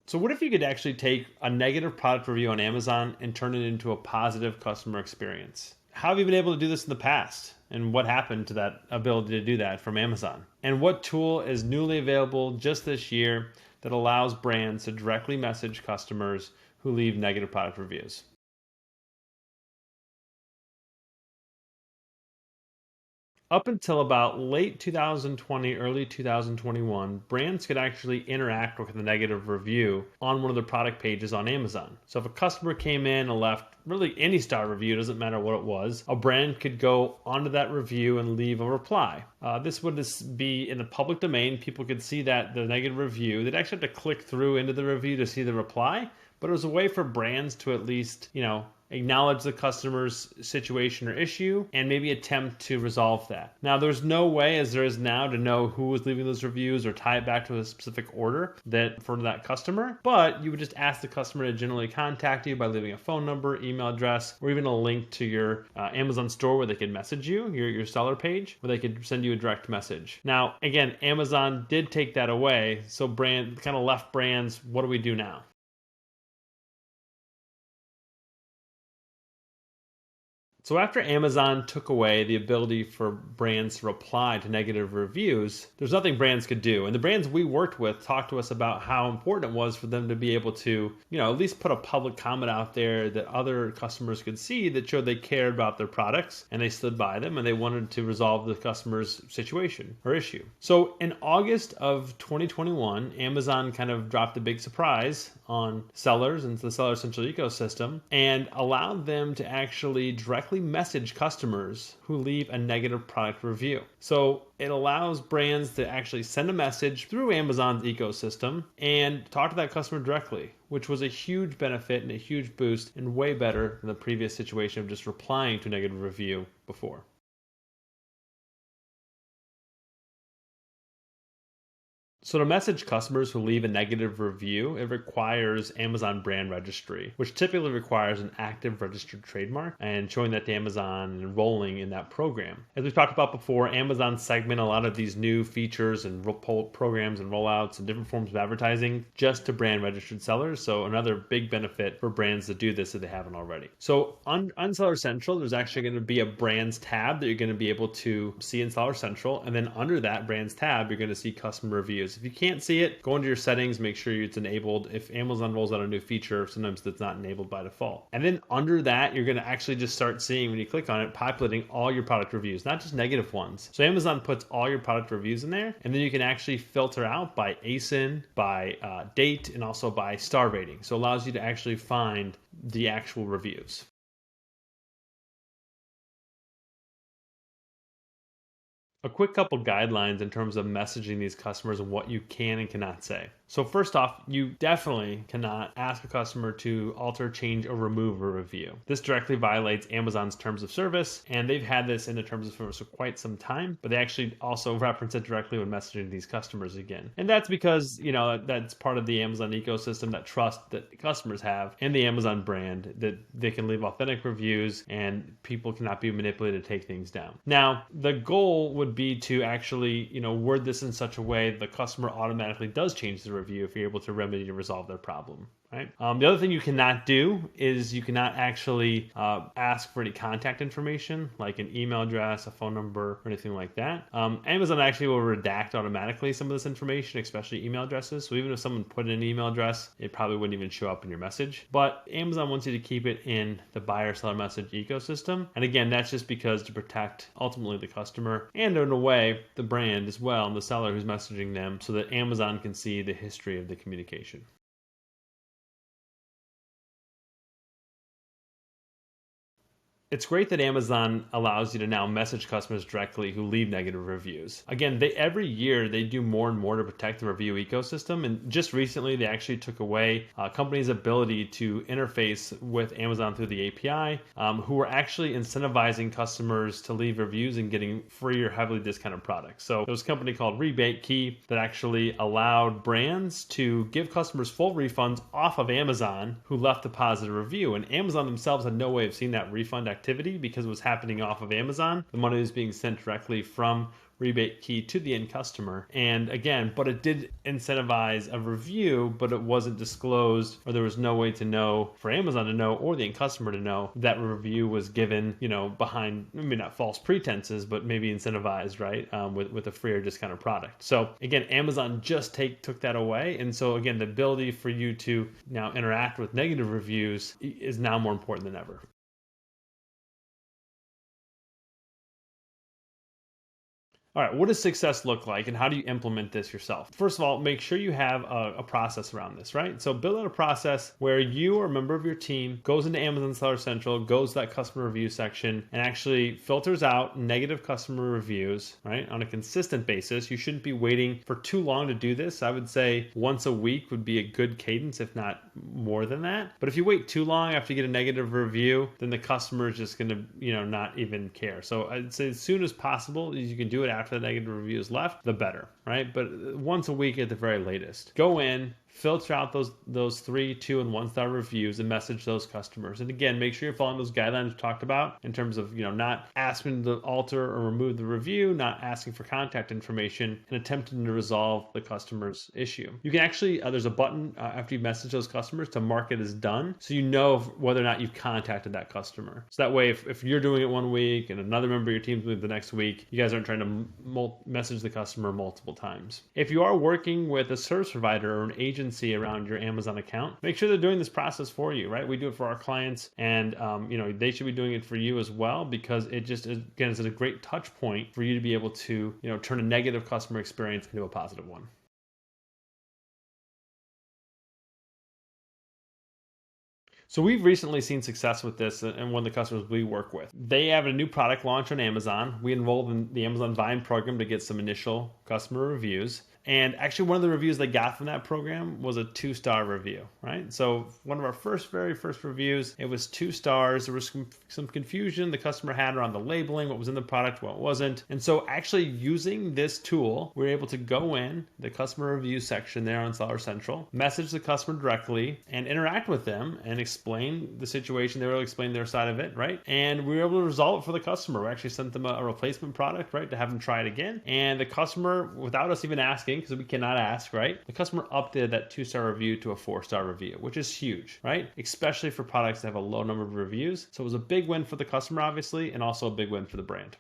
So what if you could actually take a negative product review on Amazon and turn it into a positive customer experience? How have you been able to do this in the past? And what happened to that ability to do that from Amazon? And what tool is newly available just this year that allows brands to directly message customers who leave negative product reviews? Up until about late 2020, early 2021, brands could actually interact with a negative review on one of their product pages on Amazon. So if a customer came in and left really any star review, doesn't matter what it was, a brand could go onto that review and leave a reply. This would be in the public domain. People could see that the negative review. They'd actually have to click through into the review to see the reply, but it was a way for brands to at least, acknowledge the customer's situation or issue and maybe attempt to resolve that. Now, there's no way, as there is now, to know who was leaving those reviews or tie it back to a specific order that for that customer, but you would just ask the customer to generally contact you by leaving a phone number, email address, or even a link to your Amazon store where they could message you, your seller page, where they could send you a direct message. Now, again, Amazon did take that away, so brand kind of left brands, what do we do now? So after Amazon took away the ability for brands to reply to negative reviews, there's nothing brands could do. And the brands we worked with talked to us about how important it was for them to be able to, at least put a public comment out there that other customers could see that showed they cared about their products and they stood by them and they wanted to resolve the customer's situation or issue. So in August of 2021, Amazon kind of dropped a big surprise on sellers into the Seller Central ecosystem and allowed them to actually directly message customers who leave a negative product review. So it allows brands to actually send a message through Amazon's ecosystem and talk to that customer directly, which was a huge benefit and a huge boost and way better than the previous situation of just replying to a negative review before. So to message customers who leave a negative review, it requires Amazon brand registry, which typically requires an active registered trademark and showing that to Amazon and enrolling in that program. As we talked about before, Amazon segment a lot of these new features and programs and rollouts and different forms of advertising just to brand registered sellers. So another big benefit for brands to do this if they haven't already. So on Seller Central, there's actually going to be a brands tab that you're going to be able to see in Seller Central. And then under that brands tab, you're going to see customer reviews. If you can't see it, go into your settings, make sure it's enabled. If Amazon rolls out a new feature, sometimes that's not enabled by default. And then under that, you're going to actually just start seeing, when you click on it, populating all your product reviews, not just negative ones. So Amazon puts all your product reviews in there, and then you can actually filter out by ASIN, by date, and also by star rating. So it allows you to actually find the actual reviews. A quick couple guidelines in terms of messaging these customers and what you can and cannot say. So first off, you definitely cannot ask a customer to alter, change, or remove a review. This directly violates Amazon's terms of service, and they've had this in the terms of service for quite some time, but they actually also reference it directly when messaging these customers again. And that's because, that's part of the Amazon ecosystem, that trust that the customers have in the Amazon brand, that they can leave authentic reviews and people cannot be manipulated to take things down. Now, the goal would be to actually, word this in such a way that the customer automatically does change the review if you're able to remedy and resolve their problem. Right. The other thing you cannot do is you cannot actually ask for any contact information like an email address, a phone number, or anything like that. Amazon actually will redact automatically some of this information, especially email addresses. So even if someone put in an email address, it probably wouldn't even show up in your message. But Amazon wants you to keep it in the buyer-seller message ecosystem. And again, that's just because to protect ultimately the customer and in a way the brand as well and the seller who's messaging them so that Amazon can see the history of the communication. It's great that Amazon allows you to now message customers directly who leave negative reviews. Again, every year they do more and more to protect the review ecosystem. And just recently, they actually took away companies' ability to interface with Amazon through the API, who were actually incentivizing customers to leave reviews and getting free or heavily discounted products. So there was a company called Rebate Key that actually allowed brands to give customers full refunds off of Amazon who left a positive review. And Amazon themselves had no way of seeing that refund activity because it was happening off of Amazon. The money was being sent directly from rebate key to the end customer. And again, but it did incentivize a review, but it wasn't disclosed, or there was no way to know for Amazon to know or the end customer to know that review was given, behind maybe not false pretenses, but maybe incentivized, right? With a free or discounted product. So again, Amazon just took that away. And so again, the ability for you to now interact with negative reviews is now more important than ever. All right, what does success look like and how do you implement this yourself? First of all, make sure you have a process around this, right? So build out a process where you or a member of your team goes into Amazon Seller Central, goes to that customer review section, and actually filters out negative customer reviews, right? On a consistent basis. You shouldn't be waiting for too long to do this. I would say once a week would be a good cadence, if not more than that. But if you wait too long after you get a negative review, then the customer is just going to, not even care. So I'd say as soon as possible, you can do it after the negative review is left, the better, right? But once a week at the very latest. Go in, filter out those 3, 2, and 1-star reviews and message those customers. And again, make sure you're following those guidelines we talked about in terms of, not asking to alter or remove the review, not asking for contact information, and attempting to resolve the customer's issue. You can actually, there's a button after you message those customers to mark it as done, so you know whether or not you've contacted that customer. So that way, if you're doing it one week and another member of your team's doing it the next week, you guys aren't trying to message the customer multiple times. If you are working with a service provider or an agency around your Amazon account, make sure they're doing this process for you, right? We do it for our clients, and they should be doing it for you as well, because it just again is a great touch point for you to be able to turn a negative customer experience into a positive one. So we've recently seen success with this, and one of the customers we work with. They have a new product launch on Amazon. We enrolled in the Amazon Vine program to get some initial customer reviews. And actually, one of the reviews they got from that program was a 2-star review, right? So one of our very first reviews, it was 2 stars. There was some confusion the customer had around the labeling, what was in the product, what wasn't. And so actually using this tool, we were able to go in the customer review section there on Seller Central, message the customer directly, and interact with them and explain the situation. They were able to explain their side of it, right? And we were able to resolve it for the customer. We actually sent them a replacement product, right, to have them try it again. And the customer, without us even asking, because we cannot ask, right? The customer updated that 2-star review to a 4-star review, which is huge, right? Especially for products that have a low number of reviews. So it was a big win for the customer, obviously, and also a big win for the brand.